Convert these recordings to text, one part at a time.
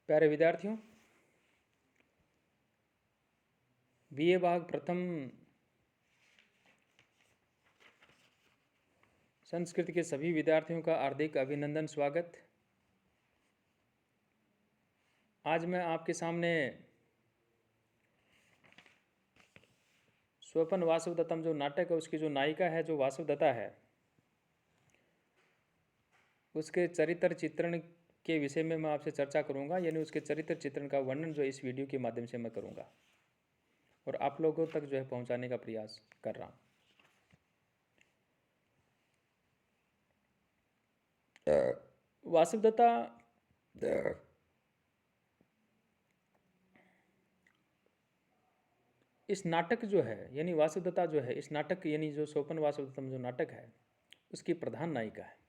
प्यारे विद्यार्थियों, बीए भाग प्रथम संस्कृत के सभी विद्यार्थियों का हार्दिक अभिनंदन, स्वागत। आज मैं आपके सामने स्वपन वासवदत्तम जो नाटक है उसकी जो नायिका है, जो वासवदत्ता है, उसके चरित्र चित्रण के विषय में मैं आपसे चर्चा करूंगा। यानी उसके चरित्र चित्रण का वर्णन जो इस वीडियो के माध्यम से मैं करूंगा और आप लोगों तक जो है पहुंचाने का प्रयास कर रहा हूं। वासवदत्ता इस नाटक जो है, यानी वासवदत्ता जो है, इस नाटक यानी जो स्वपन वासवदत्तम जो नाटक है उसकी प्रधान नायिका है।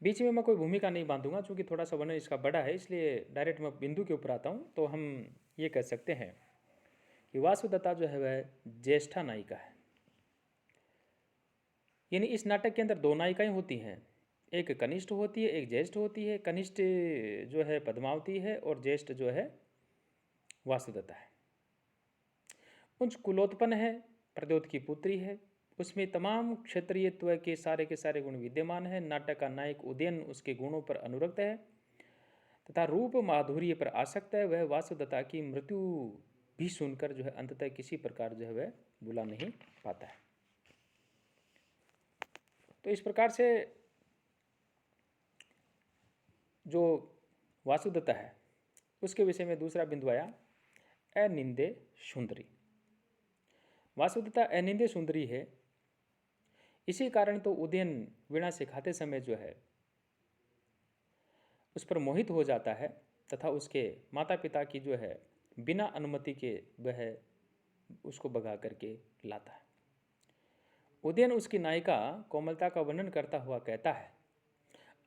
बीच में मैं कोई भूमिका नहीं बांधूंगा, क्योंकि थोड़ा सा वर्णन इसका बड़ा है, इसलिए डायरेक्ट मैं बिंदु के ऊपर आता हूँ। तो हम ये कह सकते हैं कि वासुदत्ता जो है वह ज्येष्ठा नायिका है। यानी इस नाटक के अंदर दो नायिकाएं होती हैं, एक कनिष्ठ होती है, एक ज्येष्ठ होती है। कनिष्ठ जो है पद्मावती है और ज्येष्ठ जो है वासुदत्ता है। उच्च कुलोत्पन्न है, प्रद्योत की पुत्री है, उसमें तमाम क्षत्रियत्व के सारे गुण विद्यमान हैं। नाटक का नायक उदयन उसके गुणों पर अनुरक्त है तथा रूप माधुर्य पर आसक्त है। वह वासुदत्ता की मृत्यु भी सुनकर जो है अंततः किसी प्रकार जो है वह बुला नहीं पाता है। तो इस प्रकार से जो वासुदत्ता है उसके विषय में दूसरा बिंदु आया अनिंदे सुंदरी। वासुदत्ता अनिंदे सुंदरी है, इसी कारण तो उदयन वीणा सिखाते समय जो है उस पर मोहित हो जाता है तथा उसके माता पिता की जो है बिना अनुमति के वह उसको भगा करके लाता है। उदयन उसकी नायिका कोमलता का वर्णन करता हुआ कहता है,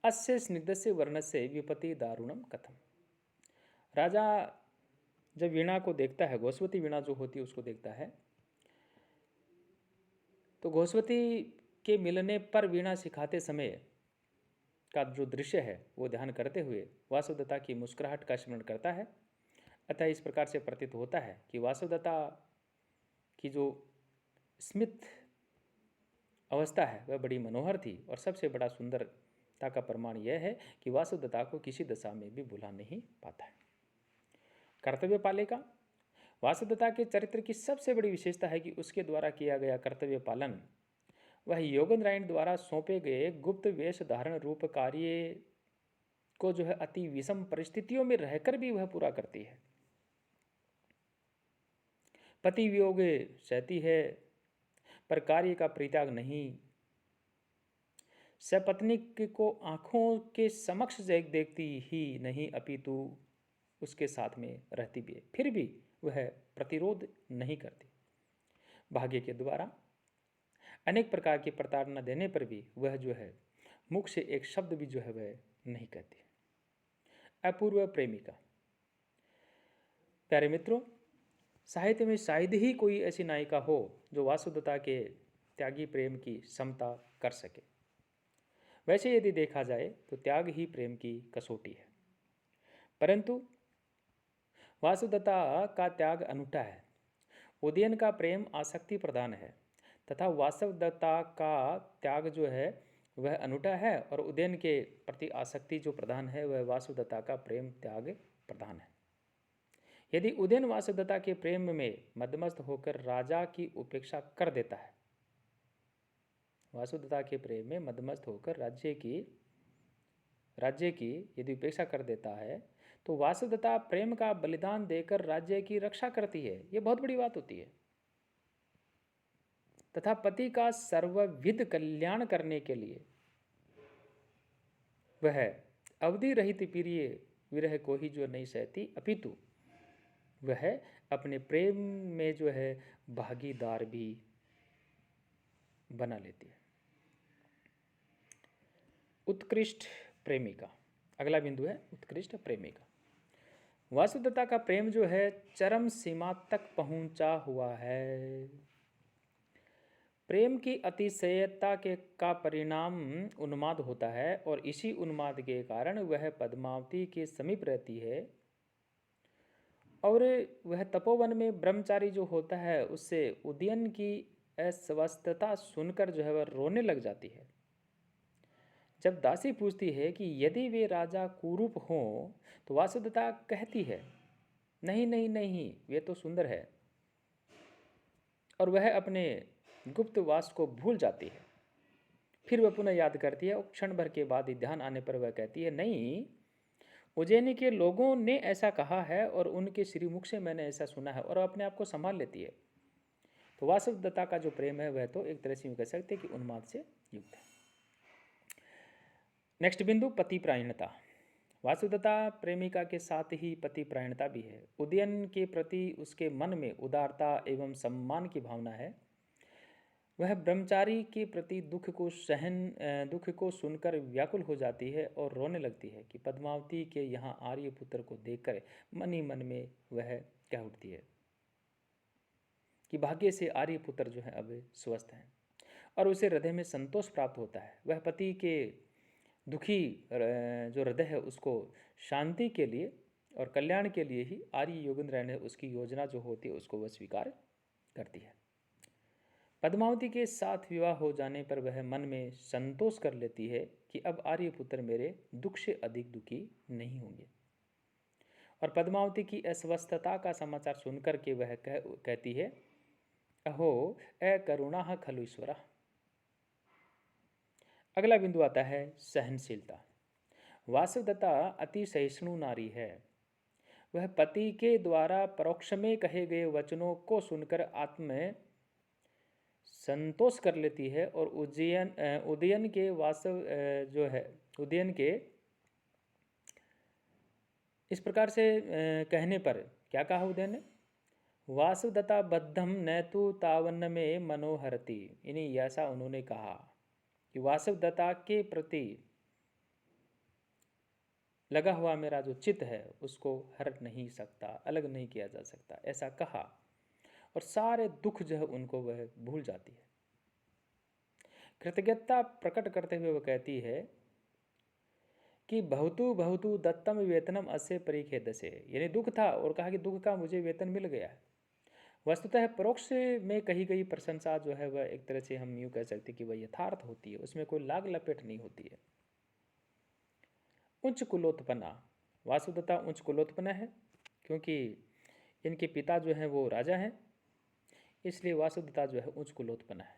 अस्य स्निग्धस्य वर्णस्य विपत्ति दारुणम कथम। राजा जब वीणा को देखता है, घोषवती वीणा जो होती है उसको देखता है, तो घोषवती के मिलने पर वीणा सिखाते समय का जो दृश्य है वो ध्यान करते हुए वासुदत्ता की मुस्कुराहट का स्मरण करता है। अतः इस प्रकार से प्रतीत होता है कि वासुदत्ता की जो स्मित अवस्था है वह बड़ी मनोहर थी, और सबसे बड़ा सुंदरता का प्रमाण यह है कि वासुदत्ता को किसी दशा में भी भुला नहीं पाता है। कर्तव्य पालिका। वासुदत्ता के चरित्र की सबसे बड़ी विशेषता है कि उसके द्वारा किया गया कर्तव्य पालन वह योगेंद्रायण द्वारा सौंपे गए गुप्त वेश धारण रूप कार्य को जो है अति विषम परिस्थितियों में रहकर भी वह पूरा करती है। पति वियोग सहती है पर कार्य का परित्याग नहीं। सपत्नी को आंखों के समक्ष देखती ही नहीं, अपितु उसके साथ में रहती भी है, फिर भी वह प्रतिरोध नहीं करती। भाग्य के द्वारा अनेक प्रकार की प्रताड़ना देने पर भी वह जो है मुख से एक शब्द भी जो है वह नहीं कहती। अपूर्व प्रेमिका। प्यारे मित्रों, साहित्य में शायद ही कोई ऐसी नायिका हो जो वासुदत्ता के त्यागी प्रेम की समता कर सके। वैसे यदि देखा जाए तो त्याग ही प्रेम की कसौटी है, परंतु वासुदत्ता का त्याग अनूठा है। उदयन का प्रेम आसक्ति प्रधान है तथा वासुदत्ता का त्याग जो है वह अनूठा है, और उदयन के प्रति आसक्ति जो प्रधान है वह वासुदत्ता का प्रेम त्याग प्रधान है। यदि उदयन वासुदत्ता के प्रेम में मदमस्त होकर राजा की उपेक्षा कर देता है, वासुदत्ता के प्रेम में मदमस्त होकर राज्य की यदि उपेक्षा कर देता है, तो वासुदत्ता प्रेम का बलिदान देकर राज्य की रक्षा करती है। यह बहुत बड़ी बात होती है। तथा पति का सर्वविध कल्याण करने के लिए वह अवधि रहित प्रिय विरह को ही जो नहीं सहती, अपितु वह अपने प्रेम में जो है भागीदार भी बना लेती है। उत्कृष्ट प्रेमिका। अगला बिंदु है उत्कृष्ट प्रेमिका। वासुदत्ता का प्रेम जो है चरम सीमा तक पहुंचा हुआ है। प्रेम की अतिशयता के का परिणाम उन्माद होता है और इसी उन्माद के कारण वह पद्मावती के समीप रहती है और वह तपोवन में ब्रह्मचारी जो होता है उससे उदयन की अस्वस्थता सुनकर जो है वह रोने लग जाती है। जब दासी पूछती है कि यदि वे राजा कुरूप हों तो वासुदेवता कहती है नहीं नहीं नहीं, वे तो सुंदर है, और वह अपने गुप्तवास को भूल जाती है। फिर वह पुनः याद करती है और क्षण भर के बाद ही ध्यान आने पर वह कहती है नहीं, उज्जैनी के लोगों ने ऐसा कहा है और उनके श्रीमुख से मैंने ऐसा सुना है, और अपने आप को संभाल लेती है। तो वासुदेवता का जो प्रेम है वह तो एक तरह से यूँ कह सकते हैं कि उन्माद से युक्त है। नेक्स्ट बिंदु, पति प्रायणता। वासुदेवता प्रेमिका के साथ ही पति प्रायणता भी है। उदयन के प्रति उसके मन में उदारता एवं सम्मान की भावना है। वह ब्रह्मचारी के प्रति दुख को सुनकर व्याकुल हो जाती है और रोने लगती है कि पद्मावती के यहाँ आर्यपुत्र को देखकर मन ही मन में वह कह उठती है कि भाग्य से आर्यपुत्र जो है अब स्वस्थ हैं, और उसे हृदय में संतोष प्राप्त होता है। वह पति के दुखी जो हृदय है उसको शांति के लिए और कल्याण के लिए ही आर्य योगेंद्र ने उसकी योजना जो होती है उसको वह स्वीकार करती है। पद्मावती के साथ विवाह हो जाने पर वह मन में संतोष कर लेती है कि अब आर्यपुत्र मेरे दुख से अधिक दुखी नहीं होंगे, और पद्मावती की अस्वस्थता का समाचार सुनकर के वह कहती है अहो अकरुणा खलु ईश्वरा। अगला बिंदु आता है सहनशीलता। वासुदेवता अति सहिष्णु नारी है। वह पति के द्वारा परोक्ष में कहे गए वचनों को सुनकर आत्म में संतोष कर लेती है, और उदयन के वास्तव जो है उदयन के इस प्रकार से कहने पर क्या कहा उदयन ने, वासुदत्ता बद्धम न तो तावन्न में मनोहरती, यानी ऐसा उन्होंने कहा कि वासुदत्ता के प्रति लगा हुआ मेरा जो चित्त है उसको हर नहीं सकता, अलग नहीं किया जा सकता, ऐसा कहा, और सारे दुख जो है उनको वह भूल जाती है। कृतज्ञता प्रकट करते हुए वह कहती है कि बहुतु बहुतु दत्तम वेतनम अस्य परिखेदसे, यानी दुख था और कहा कि दुख का मुझे वेतन मिल गया है। वस्तुतः परोक्ष में कही गई प्रशंसा जो है वह एक तरह से हम यूँ कह सकते कि वह यथार्थ होती है, उसमें कोई लाग लपेट नहीं होती है। उच्च कुलोत्पन्ना। वासुदेवता उच्च कुलोत्पन्ना है क्योंकि इनके पिता जो हैं वो राजा हैं, इसलिए वासुदेवता जो है उच्च कुलोत्पन्ना है।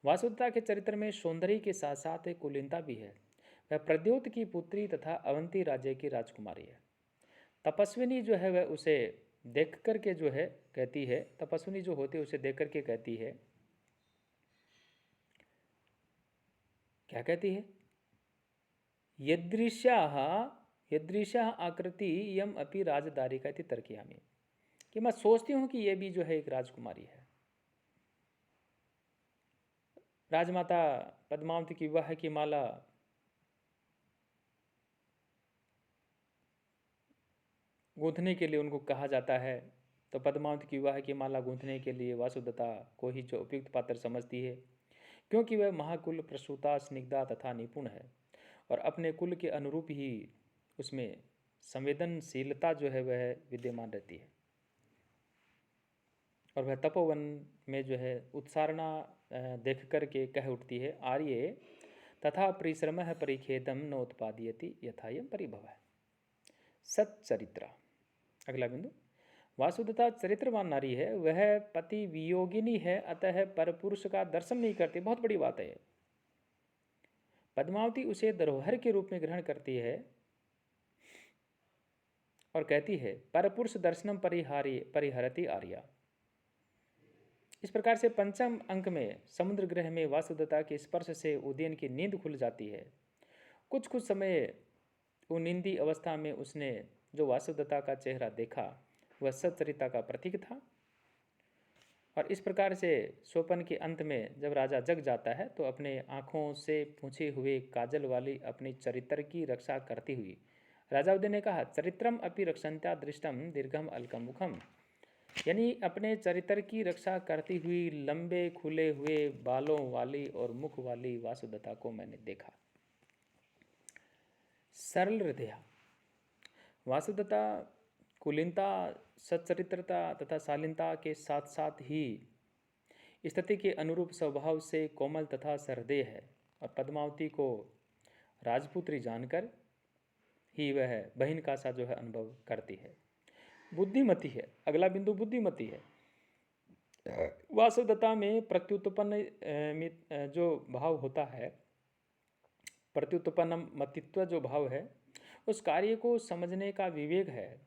वासुदेवता के चरित्र में सौंदर्य के साथ साथ एक कुलीनता भी है। वह प्रद्योत की पुत्री तथा अवंती राज्य की राजकुमारी है। तपस्विनी जो है वह उसे देख कर के जो है कहती है, तपस्विनी जो होती है उसे देख कर के कहती है, क्या कहती है, यदृशा आकृति यम अपि राजदारिका इति तर्कयामि, कि मैं सोचती हूँ कि यह भी जो है एक राजकुमारी है। राजमाता पद्मावती की विवाह की माला गूंथने के लिए उनको कहा जाता है, तो पद्मावती की विवाह की माला गूंथने के लिए वासुदेवता को ही जो उपयुक्त पात्र समझती है, क्योंकि वह महाकुल प्रसूता स्निग्धा तथा निपुण है और अपने कुल के अनुरूप ही उसमें संवेदनशीलता जो है वह विद्यमान रहती है। और वह तपोवन में जो है उत्सारणा देख कर के कह उठती है, आर्ये तथा परिश्रम परिखेदम न उत्पादयति यथायम परिभव है। सच्चरित्रा। अगला बिंदु, वासुदेवता चरित्रवान नारी है। वह पति वियोगिनी है, अतः परपुरुष का दर्शन नहीं करती, बहुत बड़ी बात है। पद्मावती उसे धरोहर के रूप में ग्रहण करती है और कहती है परपुरुष दर्शनम परिहरति आर्या। इस प्रकार से पंचम अंक में समुद्र ग्रह में वासुदेवता के स्पर्श से उदयन की नींद खुल जाती है। कुछ समय उनिंदी अवस्था में उसने जो वासुदेवता का चेहरा देखा वह सच्चरिता का प्रतीक था। और इस प्रकार से स्वप्न के अंत में जब राजा जग जाता है तो अपने आँखों से पूछे हुए काजल वाली अपनी चरित्र की रक्षा करती हुई राजा उदय ने कहा, चरित्रम अपि रक्षन्त्या दृष्टम दीर्घम अलकम मुखम। यानी अपने चरित्र की रक्षा करती हुई लंबे खुले हुए बालों वाली और मुख वाली वासुदत्ता को मैंने देखा। सरल हृदया वासुदत्ता कुलीनता, सच्चरित्रता तथा शालीनता के साथ साथ ही स्थिति के अनुरूप स्वभाव से कोमल तथा सहृदय है और पद्मावती को राजपुत्री जानकर ही वह बहन का सा जो है अनुभव करती है। बुद्धिमती है, अगला बिंदु बुद्धिमती है। वासुदत्ता में प्रत्युत्पन्न जो भाव होता है, प्रत्युत्पन्न मतित्व जो भाव है, उस कार्य को समझने का विवेक है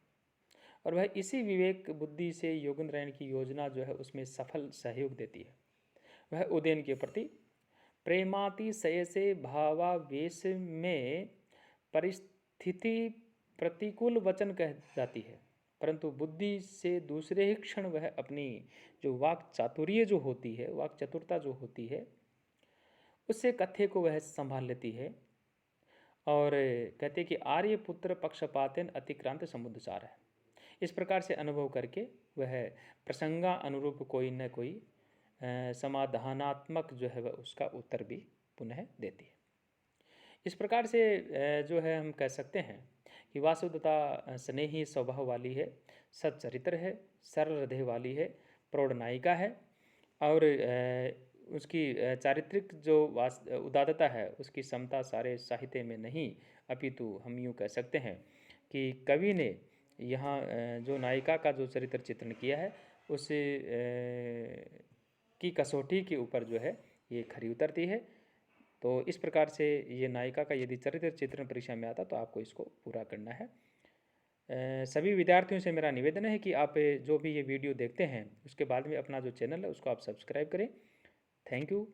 और वह इसी विवेक बुद्धि से योगेंद्रायण की योजना जो है उसमें सफल सहयोग देती है। वह उदयन के प्रति प्रेमातिशय से भावावेश में परिस्थिति प्रतिकूल वचन कह जाती है, परंतु बुद्धि से दूसरे ही क्षण वह अपनी जो वाक चातुर्य जो होती है, वाक चतुरता जो होती है, उससे कथ्य को वह संभाल लेती है और कहते कि आर्यपुत्र पक्षपातन अतिक्रांत समुद्रचार है। इस प्रकार से अनुभव करके वह प्रसंगा अनुरूप कोई न कोई समाधानात्मक जो है वह उसका उत्तर भी पुनः देती है। इस प्रकार से जो है हम कह सकते हैं कि वासुदत्ता स्नेही स्वभाव वाली है, सच्चरित्र है, सरल हृदय वाली है, प्रौढ़ नायिका है और उसकी चारित्रिक जो उदारता है उसकी क्षमता सारे साहित्य में नहीं, अपितु हम यूँ कह सकते हैं कि कवि ने यहाँ जो नायिका का जो चरित्र चित्रण किया है उसे की कसौटी के ऊपर जो है ये खरी उतरती है। तो इस प्रकार से ये नायिका का यदि चरित्र चित्रण परीक्षा में आता तो आपको इसको पूरा करना है। सभी विद्यार्थियों से मेरा निवेदन है कि आप जो भी ये वीडियो देखते हैं उसके बाद में अपना जो चैनल है उसको आप सब्सक्राइब करें। Thank you.